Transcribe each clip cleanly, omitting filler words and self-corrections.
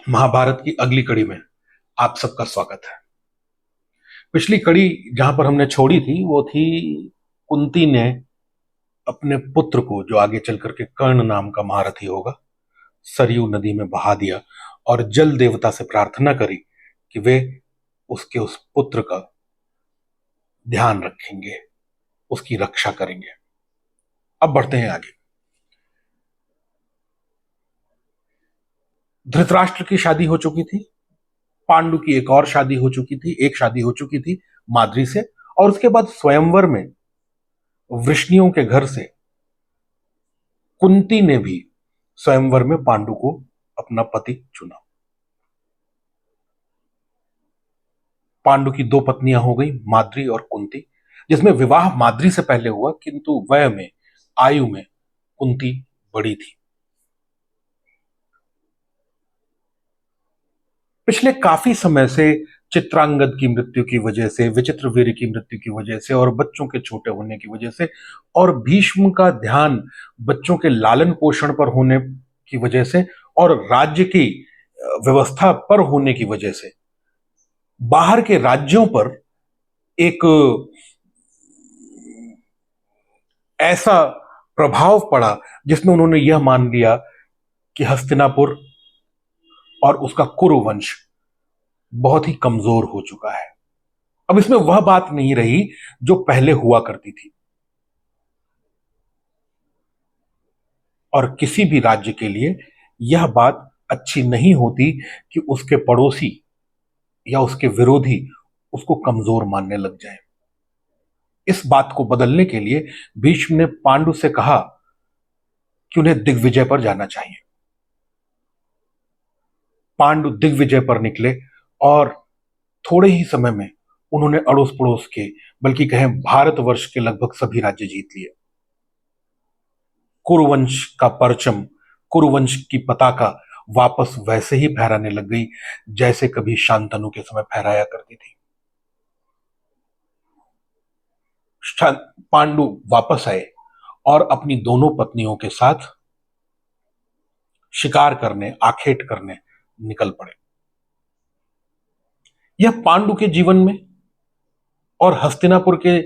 महाभारत की अगली कड़ी में आप सबका स्वागत है। पिछली कड़ी जहां पर हमने छोड़ी थी वो थी कुंती ने अपने पुत्र को, जो आगे चल करके कर्ण नाम का महारथी होगा, सरयू नदी में बहा दिया और जल देवता से प्रार्थना करी कि वे उसके उस पुत्र का ध्यान रखेंगे, उसकी रक्षा करेंगे। अब बढ़ते हैं आगे। धृतराष्ट्र की शादी हो चुकी थी, पांडु की एक और शादी हो चुकी थी, एक शादी हो चुकी थी माद्री से, और उसके बाद स्वयंवर में वृष्णियों के घर से कुंती ने भी स्वयंवर में पांडु को अपना पति चुना। पांडु की दो पत्नियां हो गई, माद्री और कुंती, जिसमें विवाह माद्री से पहले हुआ, किंतु वय में, आयु में कुंती बड़ी थी। पिछले काफी समय से चित्रांगद की मृत्यु की वजह से, विचित्रवीर्य की मृत्यु की वजह से और बच्चों के छोटे होने की वजह से और भीष्म का ध्यान बच्चों के लालन पोषण पर होने की वजह से और राज्य की व्यवस्था पर होने की वजह से बाहर के राज्यों पर एक ऐसा प्रभाव पड़ा जिसमें उन्होंने यह मान लिया कि हस्तिनापुर और उसका कुरुवंश बहुत ही कमजोर हो चुका है। अब इसमें वह बात नहीं रही जो पहले हुआ करती थी, और किसी भी राज्य के लिए यह बात अच्छी नहीं होती कि उसके पड़ोसी या उसके विरोधी उसको कमजोर मानने लग जाए। इस बात को बदलने के लिए भीष्म ने पांडु से कहा कि उन्हें दिग्विजय पर जाना चाहिए। पांडु दिग्विजय पर निकले और थोड़े ही समय में उन्होंने अड़ोस पड़ोस के, बल्कि कहें भारतवर्ष के लगभग सभी राज्य जीत लिए। कुरुवंश का परचम, कुरुवंश की पताका वापस वैसे ही फहराने लग गई जैसे कभी शांतनु के समय फहराया करती थी। पांडु वापस आए और अपनी दोनों पत्नियों के साथ शिकार करने, आखेट करने निकल पड़े। यह पांडु के जीवन में और हस्तिनापुर के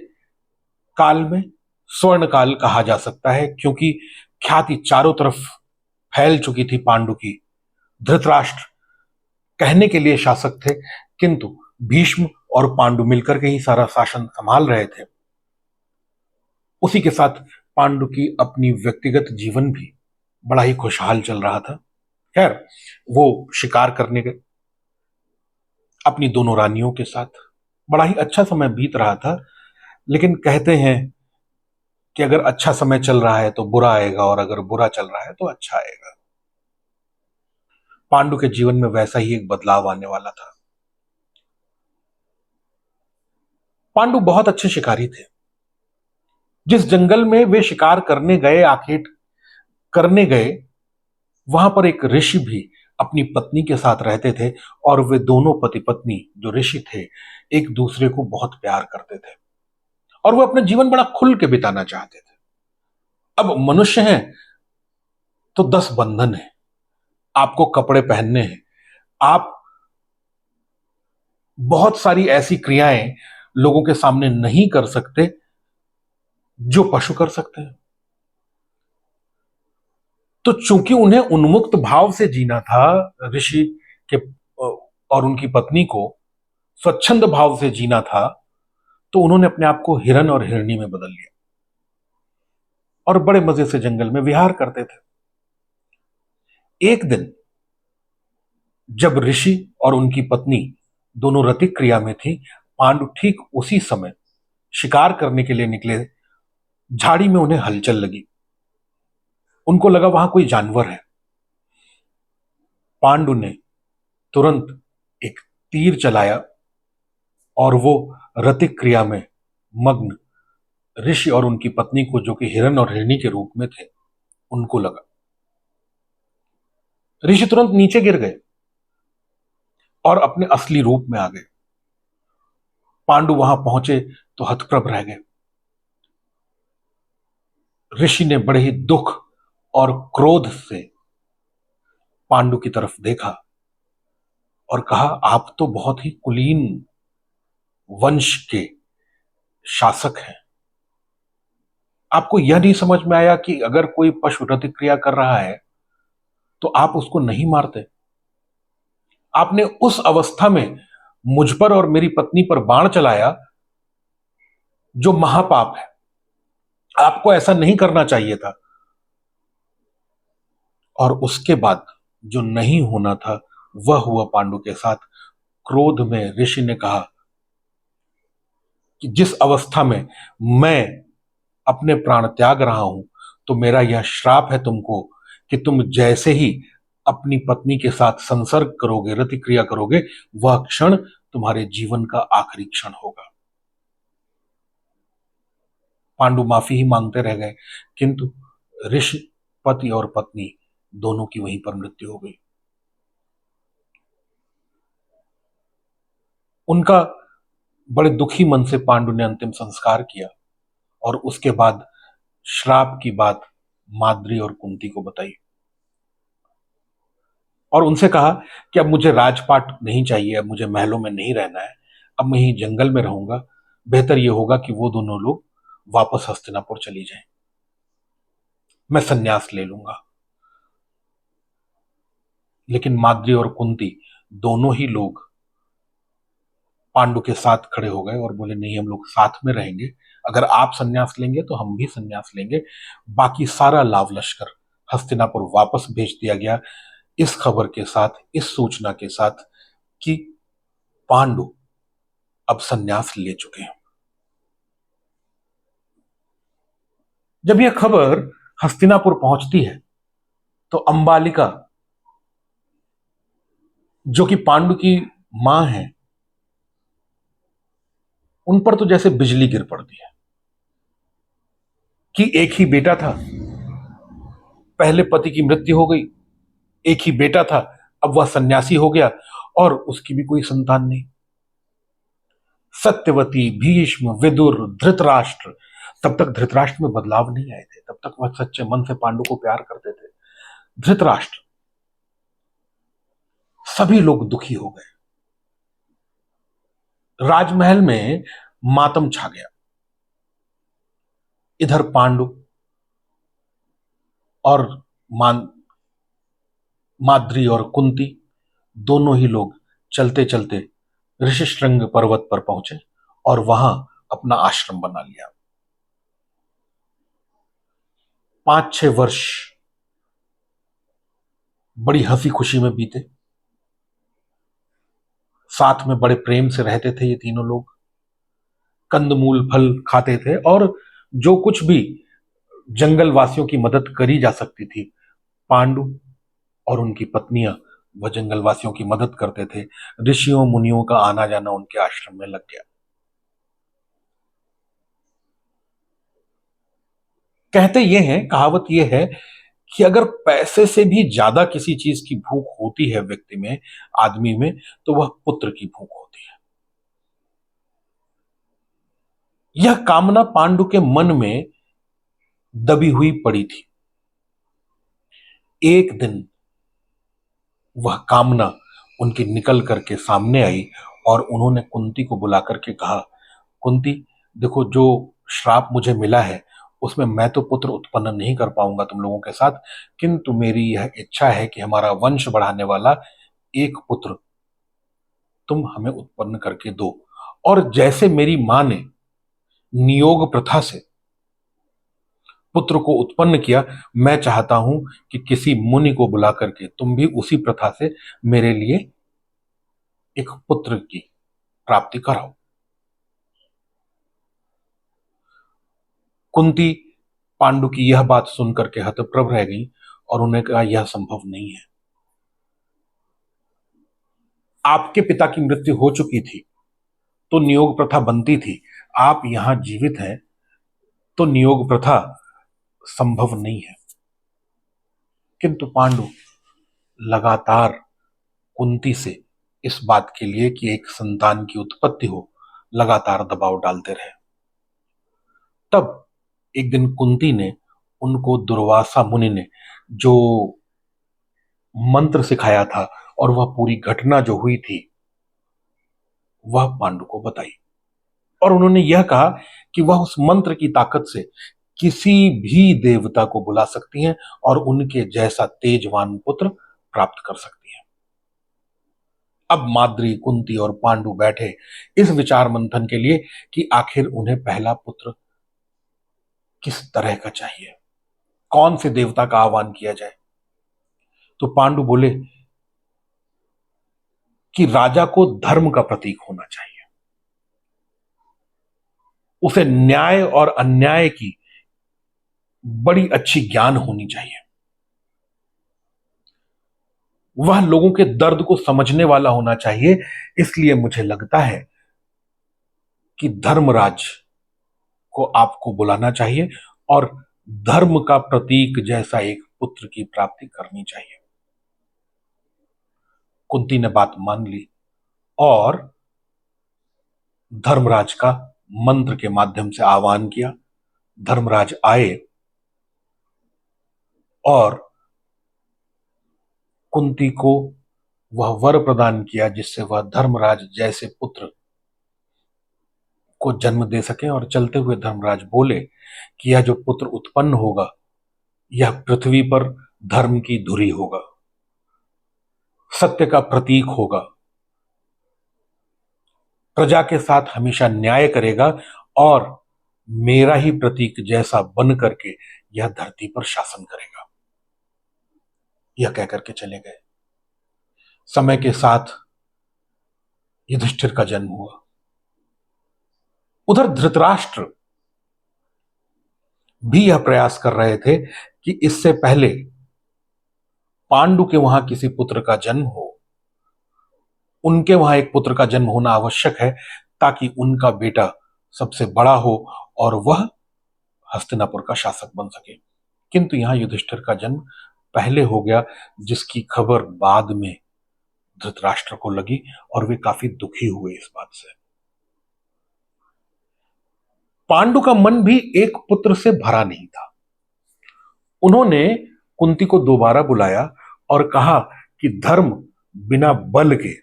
काल में स्वर्ण काल कहा जा सकता है, क्योंकि ख्याति चारों तरफ फैल चुकी थी पांडु की। धृतराष्ट्र कहने के लिए शासक थे, किंतु भीष्म और पांडु मिलकर के ही सारा शासन संभाल रहे थे। उसी के साथ पांडु की अपनी व्यक्तिगत जीवन भी बड़ा ही खुशहाल चल रहा था। खैर, वो शिकार करने गए अपनी दोनों रानियों के साथ, बड़ा ही अच्छा समय बीत रहा था। लेकिन कहते हैं कि अगर अच्छा समय चल रहा है तो बुरा आएगा, और अगर बुरा चल रहा है तो अच्छा आएगा। पांडु के जीवन में वैसा ही एक बदलाव आने वाला था। पांडु बहुत अच्छे शिकारी थे। जिस जंगल में वे शिकार करने गए, आखेट करने गए, वहां पर एक ऋषि भी अपनी पत्नी के साथ रहते थे, और वे दोनों पति पत्नी जो ऋषि थे एक दूसरे को बहुत प्यार करते थे और वो अपना जीवन बड़ा खुल के बिताना चाहते थे। अब मनुष्य हैं तो 10 बंधन है, आपको कपड़े पहनने हैं, आप बहुत सारी ऐसी क्रियाएं लोगों के सामने नहीं कर सकते जो पशु कर सकते हैं। तो चूंकि उन्हें उन्मुक्त भाव से जीना था, ऋषि के और उनकी पत्नी को स्वच्छंद भाव से जीना था, तो उन्होंने अपने आप को हिरन और हिरणी में बदल लिया और बड़े मजे से जंगल में विहार करते थे। एक दिन जब ऋषि और उनकी पत्नी दोनों रतिक क्रिया में थी, पांडु ठीक उसी समय शिकार करने के लिए निकले। झाड़ी में उन्हें हलचल लगी, उनको लगा वहां कोई जानवर है। पांडु ने तुरंत एक तीर चलाया और वो रतिक क्रिया में मग्न ऋषि और उनकी पत्नी को, जो कि हिरन और हिरणी के रूप में थे, उनको लगा। ऋषि तुरंत नीचे गिर गए और अपने असली रूप में आ गए। पांडु वहां पहुंचे तो हतप्रभ रह गए। ऋषि ने बड़े ही दुख और क्रोध से पांडु की तरफ देखा और कहा, आप तो बहुत ही कुलीन वंश के शासक हैं। आपको यह नहीं समझ में आया कि अगर कोई पशु प्रतिक्रिया कर रहा है तो आप उसको नहीं मारते? आपने उस अवस्था में मुझ पर और मेरी पत्नी पर बाण चलाया, जो महापाप है। आपको ऐसा नहीं करना चाहिए था। और उसके बाद जो नहीं होना था वह हुआ पांडु के साथ। क्रोध में ऋषि ने कहा कि जिस अवस्था में मैं अपने प्राण त्याग रहा हूं, तो मेरा यह श्राप है तुमको कि तुम जैसे ही अपनी पत्नी के साथ संसर्ग करोगे, रति क्रिया करोगे, वह क्षण तुम्हारे जीवन का आखिरी क्षण होगा। पांडु माफी ही मांगते रह गए, किंतु ऋषि, पति और पत्नी दोनों की वहीं पर मृत्यु हो गई। उनका बड़े दुखी मन से पांडु ने अंतिम संस्कार किया और उसके बाद श्राप की बात माद्री और कुंती को बताई और उनसे कहा कि अब मुझे राजपाट नहीं चाहिए, अब मुझे महलों में नहीं रहना है, अब मैं ही जंगल में रहूंगा। बेहतर यह होगा कि वो दोनों लोग वापस हस्तिनापुर चली जाएं, मैं संन्यास ले लूंगा। लेकिन माद्री और कुंती दोनों ही लोग पांडु के साथ खड़े हो गए और बोले, नहीं, हम लोग साथ में रहेंगे। अगर आप संन्यास लेंगे तो हम भी संन्यास लेंगे। बाकी सारा लाव लश्कर हस्तिनापुर वापस भेज दिया गया, इस खबर के साथ, इस सूचना के साथ कि पांडु अब संन्यास ले चुके हैं। जब यह खबर हस्तिनापुर पहुंचती है तो अंबालिका, जो कि पांडु की मां है, उन पर तो जैसे बिजली गिर पड़ती है कि एक ही बेटा था, पहले पति की मृत्यु हो गई, एक ही बेटा था, अब वह सन्यासी हो गया और उसकी भी कोई संतान नहीं। सत्यवती, भीष्म, विदुर, धृतराष्ट्र, तब तक धृतराष्ट्र में बदलाव नहीं आए थे, तब तक वह सच्चे मन से पांडु को प्यार करते थे। धृतराष्ट्र, सभी लोग दुखी हो गए। राजमहल में मातम छा गया। इधर पांडु और मान माद्री और कुंती दोनों ही लोग चलते चलते ऋषिशृंग पर्वत पर पहुंचे और वहां अपना आश्रम बना लिया। 5-6 वर्ष बड़ी हंसी खुशी में बीते, साथ में बड़े प्रेम से रहते थे ये तीनों लोग, कंदमूल फल खाते थे और जो कुछ भी जंगल वासियों की मदद करी जा सकती थी, पांडु और उनकी पत्नियां वह जंगल वासियों की मदद करते थे। ऋषियों मुनियों का आना जाना उनके आश्रम में लग गया। कहते ये हैं, कहावत ये है कि अगर पैसे से भी ज्यादा किसी चीज की भूख होती है व्यक्ति में, आदमी में, तो वह पुत्र की भूख होती है। यह कामना पांडु के मन में दबी हुई पड़ी थी। एक दिन वह कामना उनकी निकल करके सामने आई और उन्होंने कुंती को बुला करके कहा, कुंती, देखो, जो श्राप मुझे मिला है उसमें मैं तो पुत्र उत्पन्न नहीं कर पाऊंगा तुम लोगों के साथ, किंतु मेरी यह इच्छा है कि हमारा वंश बढ़ाने वाला एक पुत्र तुम हमें उत्पन्न करके दो। और जैसे मेरी मां ने नियोग प्रथा से पुत्र को उत्पन्न किया, मैं चाहता हूं कि किसी मुनि को बुला करके तुम भी उसी प्रथा से मेरे लिए एक पुत्र की प्राप्ति कराओ। कुंती पांडु की यह बात सुनकर के हतप्रभ रह गई और उन्हें कहा, यह संभव नहीं है। आपके पिता की मृत्यु हो चुकी थी तो नियोग प्रथा बनती थी, आप यहां जीवित हैं तो नियोग प्रथा संभव नहीं है। किंतु पांडु लगातार कुंती से इस बात के लिए कि एक संतान की उत्पत्ति हो, लगातार दबाव डालते रहे। तब एक दिन कुंती ने उनको दुर्वासा मुनि ने, जो मंत्र सिखाया था और वह पूरी घटना जो हुई थी वह पांडु को बताई। और उन्होंने यह कहा कि वह उस मंत्र की ताकत से किसी भी देवता को बुला सकती हैं और उनके जैसा तेजवान पुत्र प्राप्त कर सकती हैं। अब माद्री, कुंती और पांडु बैठे इस विचार मंथन के लिए कि आखिर उन्हें पहला पुत्र किस तरह का चाहिए, कौन से देवता का आह्वान किया जाए। तो पांडु बोले कि राजा को धर्म का प्रतीक होना चाहिए, उसे न्याय और अन्याय की बड़ी अच्छी ज्ञान होनी चाहिए, वह लोगों के दर्द को समझने वाला होना चाहिए। इसलिए मुझे लगता है कि धर्मराज को आपको बुलाना चाहिए और धर्म का प्रतीक जैसा एक पुत्र की प्राप्ति करनी चाहिए। कुंती ने बात मान ली और धर्मराज का मंत्र के माध्यम से आह्वान किया। धर्मराज आए और कुंती को वह वर प्रदान किया जिससे वह धर्मराज जैसे पुत्र को जन्म दे सके। और चलते हुए धर्मराज बोले कि यह जो पुत्र उत्पन्न होगा यह पृथ्वी पर धर्म की धुरी होगा, सत्य का प्रतीक होगा, प्रजा के साथ हमेशा न्याय करेगा और मेरा ही प्रतीक जैसा बन करके यह धरती पर शासन करेगा। यह कहकर के चले गए। समय के साथ युधिष्ठिर का जन्म हुआ। उधर धृतराष्ट्र भी यह प्रयास कर रहे थे कि इससे पहले पांडु के वहां किसी पुत्र का जन्म हो, उनके वहां एक पुत्र का जन्म होना आवश्यक है ताकि उनका बेटा सबसे बड़ा हो और वह हस्तिनापुर का शासक बन सके। किंतु यहां युधिष्ठिर का जन्म पहले हो गया, जिसकी खबर बाद में धृतराष्ट्र को लगी और वे काफी दुखी हुए इस बात से। पांडु का मन भी एक पुत्र से भरा नहीं था। उन्होंने कुंती को दोबारा बुलाया और कहा कि धर्म बिना बल के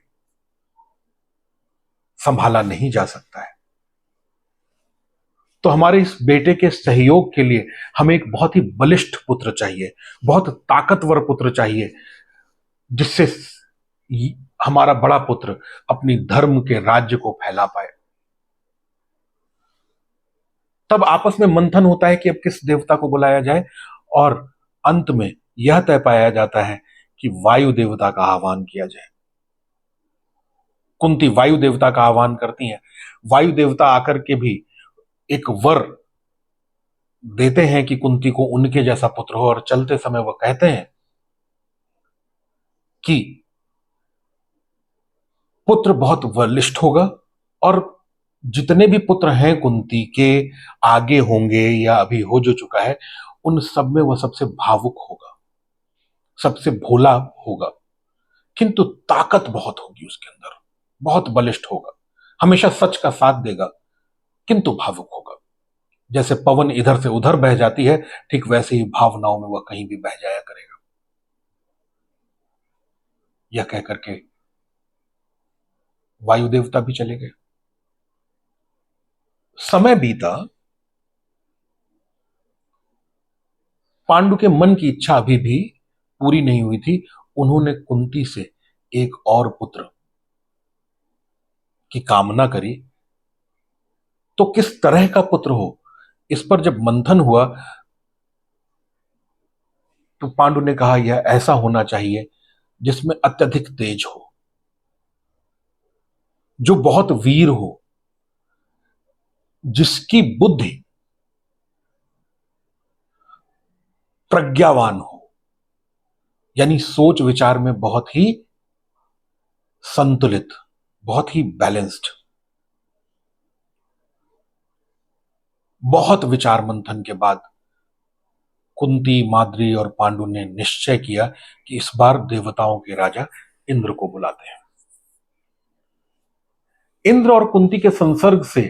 संभाला नहीं जा सकता है, तो हमारे इस बेटे के सहयोग के लिए हमें एक बहुत ही बलिष्ठ पुत्र चाहिए, बहुत ताकतवर पुत्र चाहिए, जिससे हमारा बड़ा पुत्र अपनी धर्म के राज्य को फैला पाए। तब आपस में मंथन होता है कि अब किस देवता को बुलाया जाए और अंत में यह तय पाया जाता है कि वायु देवता का आह्वान किया जाए। कुंती वायु देवता का आह्वान करती हैं। वायु देवता आकर के भी एक वर देते हैं कि कुंती को उनके जैसा पुत्र हो, और चलते समय वह कहते हैं कि पुत्र बहुत बलिष्ठ होगा और जितने भी पुत्र हैं कुंती के आगे होंगे या अभी हो जो चुका है, उन सब में वह सबसे भावुक होगा, सबसे भोला होगा, किंतु ताकत बहुत होगी उसके अंदर, बहुत बलिष्ठ होगा, हमेशा सच का साथ देगा, किंतु भावुक होगा। जैसे पवन इधर से उधर बह जाती है, ठीक वैसे ही भावनाओं में वह कहीं भी बह जाया करेगा। यह कहकर के वायु देवता भी चले गए। समय बीता, पांडु के मन की इच्छा अभी भी पूरी नहीं हुई थी। उन्होंने कुंती से एक और पुत्र की कामना करी। तो किस तरह का पुत्र हो, इस पर जब मंथन हुआ तो पांडु ने कहा यह ऐसा होना चाहिए जिसमें अत्यधिक तेज हो, जो बहुत वीर हो, जिसकी बुद्धि प्रज्ञावान हो, यानी सोच विचार में बहुत ही संतुलित, बहुत ही बैलेंस्ड। बहुत विचार मंथन के बाद कुंती, माद्री और पांडु ने निश्चय किया कि इस बार देवताओं के राजा इंद्र को बुलाते हैं। इंद्र और कुंती के संसर्ग से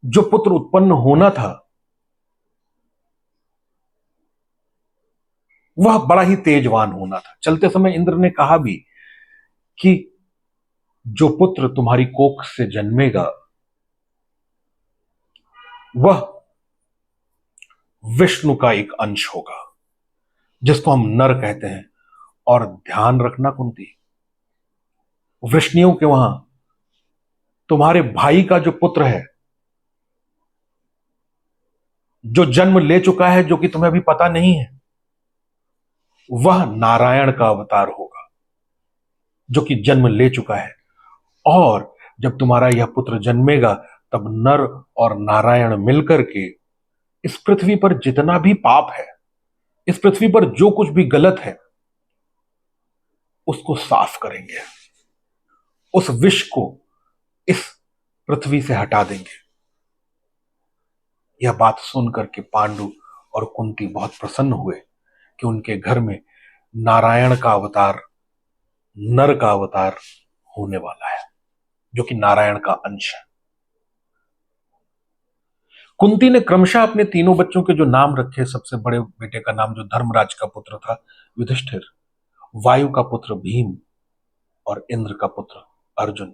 जो पुत्र उत्पन्न होना था वह बड़ा ही तेजवान होना था। चलते समय इंद्र ने कहा भी कि जो पुत्र तुम्हारी कोख से जन्मेगा वह विष्णु का एक अंश होगा, जिसको हम नर कहते हैं। और ध्यान रखना कुंती, वृष्णियों के वहां तुम्हारे भाई का जो पुत्र है, जो जन्म ले चुका है, जो कि तुम्हें अभी पता नहीं है, वह नारायण का अवतार होगा, जो कि जन्म ले चुका है। और जब तुम्हारा यह पुत्र जन्मेगा तब नर और नारायण मिलकर के इस पृथ्वी पर जितना भी पाप है, इस पृथ्वी पर जो कुछ भी गलत है, उसको साफ करेंगे, उस विष को इस पृथ्वी से हटा देंगे। यह बात सुनकर के पांडु और कुंती बहुत प्रसन्न हुए कि उनके घर में नारायण का अवतार, नर का अवतार होने वाला है, जो कि नारायण का अंश है। कुंती ने क्रमशः अपने तीनों बच्चों के जो नाम रखे, सबसे बड़े बेटे का नाम जो धर्मराज का पुत्र था युधिष्ठिर, वायु का पुत्र भीम और इंद्र का पुत्र अर्जुन।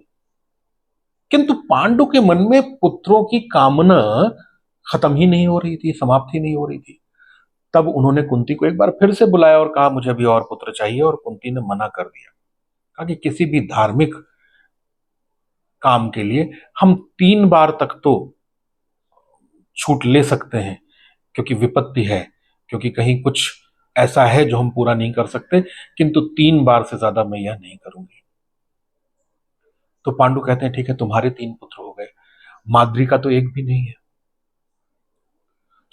किंतु पांडु के मन में पुत्रों की कामना खत्म ही नहीं हो रही थी, समाप्त ही नहीं हो रही थी। तब उन्होंने कुंती को एक बार फिर से बुलाया और कहा मुझे अभी और पुत्र चाहिए, और कुंती ने मना कर दिया। कहा कि किसी भी धार्मिक काम के लिए हम 3 बार तक तो छूट ले सकते हैं, क्योंकि विपत्ति है, क्योंकि कहीं कुछ ऐसा है जो हम पूरा नहीं कर सकते, किंतु 3 बार से ज्यादा मैं यह नहीं करूंगी। तो पांडु कहते हैं ठीक है, तुम्हारे 3 पुत्र हो गए, माद्री का तो एक भी नहीं है,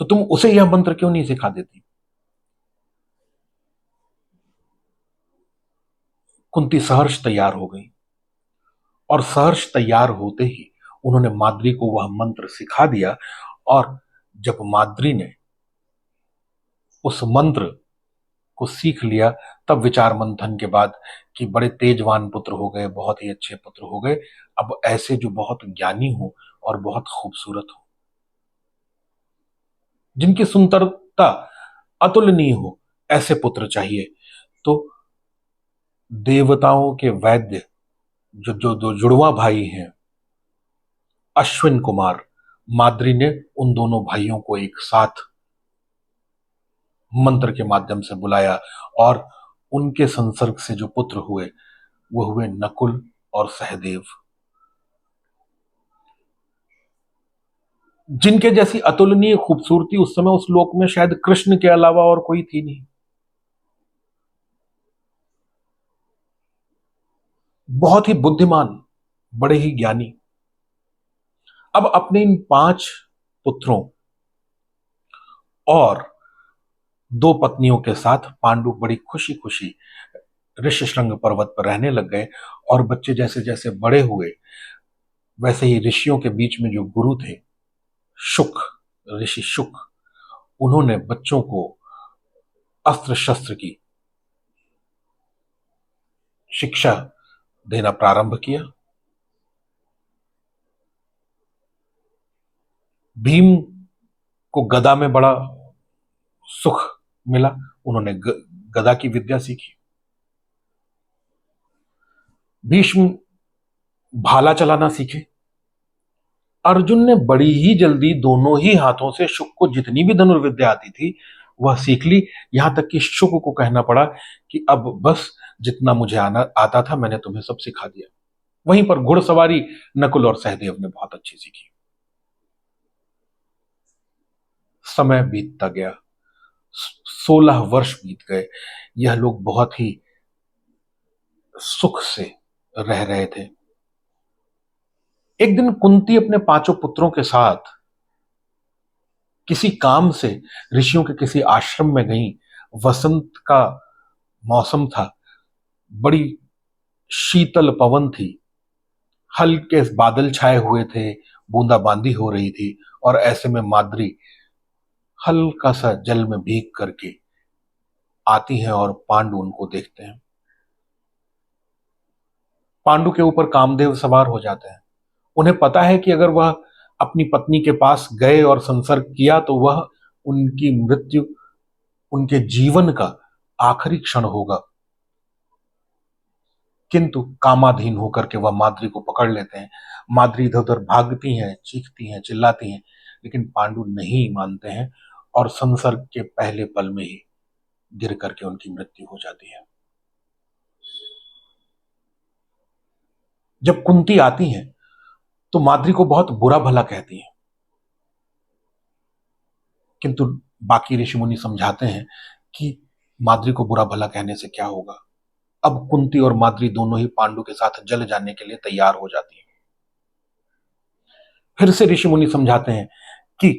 तो तुम उसे यह मंत्र क्यों नहीं सिखा देती। कुंती सहर्ष तैयार हो गई, और सहर्ष तैयार होते ही उन्होंने माद्री को वह मंत्र सिखा दिया। और जब माद्री ने उस मंत्र को सीख लिया, तब विचार मंथन के बाद कि बड़े तेजवान पुत्र हो गए, बहुत ही अच्छे पुत्र हो गए, अब ऐसे जो बहुत ज्ञानी हो और बहुत खूबसूरत हो, जिनकी सुंदरता अतुलनीय हो, ऐसे पुत्र चाहिए। तो देवताओं के वैद्य जो जो दो जुड़वा भाई हैं, अश्विन कुमार, माद्री ने उन दोनों भाइयों को एक साथ मंत्र के माध्यम से बुलाया, और उनके संसर्ग से जो पुत्र हुए वो हुए नकुल और सहदेव, जिनके जैसी अतुलनीय खूबसूरती उस समय उस लोक में शायद कृष्ण के अलावा और कोई थी नहीं। बहुत ही बुद्धिमान, बड़े ही ज्ञानी। अब अपने इन 5 पुत्रों और 2 पत्नियों के साथ पांडु बड़ी खुशी खुशी ऋषिशृंग पर्वत पर रहने लग गए। और बच्चे जैसे जैसे बड़े हुए, वैसे ही ऋषियों के बीच में जो गुरु थे, शुक, ऋषि शुक, उन्होंने बच्चों को अस्त्र शस्त्र की शिक्षा देना प्रारंभ किया। भीम को गदा में बड़ा सुख मिला, उन्होंने गदा की विद्या सीखी। भीष्म भाला चलाना सीखे। अर्जुन ने बड़ी ही जल्दी दोनों ही हाथों से शुक को जितनी भी धनुर्विद्या आती थी वह सीख ली। यहां तक कि शुक को कहना पड़ा कि अब बस जितना मुझे आना आता था मैंने तुम्हें सब सिखा दिया। वहीं पर घुड़सवारी नकुल और सहदेव ने बहुत अच्छी सीखी। समय बीतता गया, 16 वर्ष बीत गए। यह लोग बहुत ही सुख से रह रहे थे। एक दिन कुंती अपने 5 पुत्रों के साथ किसी काम से ऋषियों के किसी आश्रम में गई। वसंत का मौसम था, बड़ी शीतल पवन थी, हल्के बादल छाए हुए थे, बूंदाबांदी हो रही थी, और ऐसे में माद्री हल्का सा जल में भीग करके आती हैं और पांडु उनको देखते हैं। पांडु के ऊपर कामदेव सवार हो जाते हैं। उन्हें पता है कि अगर वह अपनी पत्नी के पास गए और संसर्ग किया तो वह उनकी मृत्यु, उनके जीवन का आखिरी क्षण होगा, किंतु कामाधीन होकर के वह माद्री को पकड़ लेते हैं। माद्री इधर उधर भागती हैं, चीखती हैं, चिल्लाती हैं, लेकिन पांडु नहीं मानते हैं और संसर्ग के पहले पल में ही गिर करके उनकी मृत्यु हो जाती है। जब कुंती आती हैं तो माद्री को बहुत बुरा भला कहती हैं, किंतु बाकी ऋषि मुनि समझाते हैं कि माद्री को बुरा भला कहने से क्या होगा। अब कुंती और माद्री दोनों ही पांडु के साथ जल जाने के लिए तैयार हो जाती हैं। फिर से ऋषि मुनि समझाते हैं कि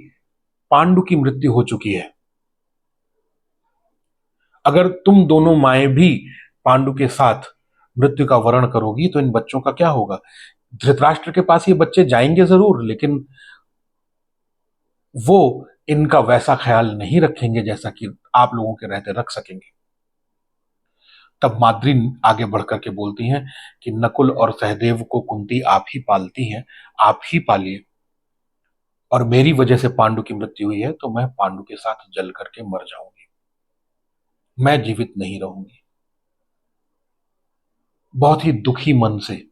पांडु की मृत्यु हो चुकी है, अगर तुम दोनों माएं भी पांडु के साथ मृत्यु का वरण करोगी तो इन बच्चों का क्या होगा। धृतराष्ट्र के पास ये बच्चे जाएंगे जरूर, लेकिन वो इनका वैसा ख्याल नहीं रखेंगे जैसा कि आप लोगों के रहते रख सकेंगे। तब माद्री आगे बढ़कर के बोलती हैं कि नकुल और सहदेव को कुंती आप ही पालती हैं, आप ही पालिए, और मेरी वजह से पांडु की मृत्यु हुई है तो मैं पांडु के साथ जल करके मर जाऊंगी, मैं जीवित नहीं रहूंगी। बहुत ही दुखी मन से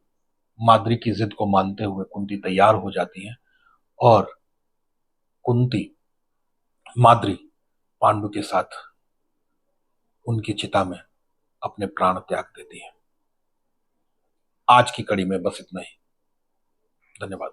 माद्री की जिद को मानते हुए कुंती तैयार हो जाती है और कुंती माद्री पांडु के साथ उनकी चिता में अपने प्राण त्याग देती है। आज की कड़ी में बस इतना ही। धन्यवाद।